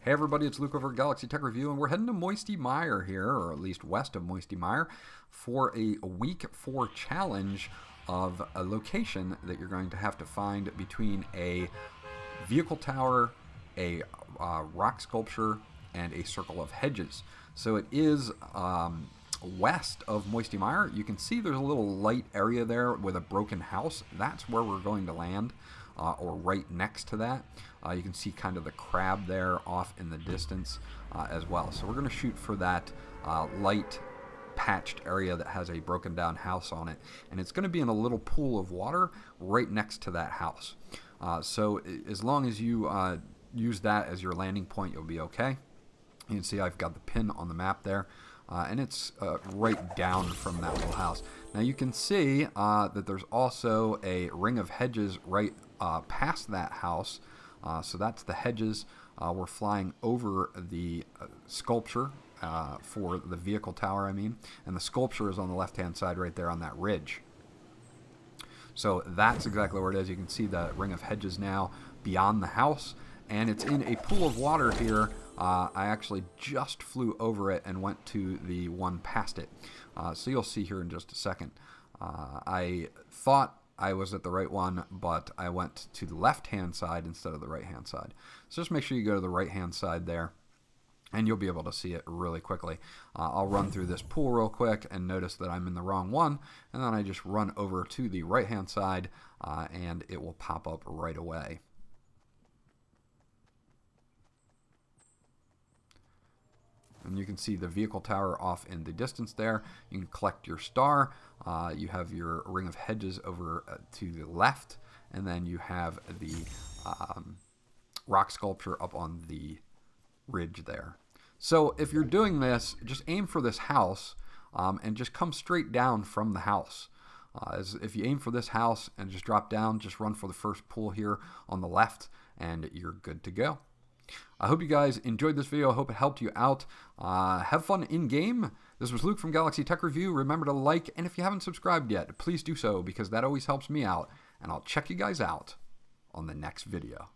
Hey everybody, it's Luke over at Galaxy Tech Review, and we're heading to Moisty Mire here, or at least west of Moisty Mire, for a week 4 challenge of a location that you're going to have to find between a vehicle tower, a rock sculpture, and a circle of hedges. So it is west of Moisty Mire. You can see there's a little light area there with a broken house. That's where we're going to land. Or right next to that. You can see kind of the crab there off in the distance as well. So we're going to shoot for that light patched area that has a broken down house on it. And it's going to be in a little pool of water right next to that house. So as long as you use that as your landing point, you'll be okay. You can see I've got the pin on the map there. And it's right down from that little house. Now you can see that there's also a ring of hedges right past that house. So that's the hedges. We're flying over the sculpture for the vehicle tower, and the sculpture is on the left hand side right there on that ridge. So that's exactly where it is. You can see the ring of hedges now beyond the house, and it's in a pool of water here. I actually just flew over it and went to the one past it. So you'll see here in just a second. I thought I was at the right one, but I went to the left-hand side instead of the right-hand side. So just make sure you go to the right-hand side there, and you'll be able to see it really quickly. I'll run through this pool real quick and notice that I'm in the wrong one, and then I just run over to the right-hand side, and it will pop up right away. And you can see the vehicle tower off in the distance there. You can collect your star. You have your ring of hedges over to the left. And then you have the rock sculpture up on the ridge there. So if you're doing this, just aim for this house and just come straight down from the house. If you aim for this house and just drop down, just run for the first pool here on the left, and you're good to go. I hope you guys enjoyed this video. I hope it helped you out. Have fun in-game. This was Luke from Galaxy Tech Review. Remember to like, and if you haven't subscribed yet, please do so, because that always helps me out. And I'll check you guys out on the next video.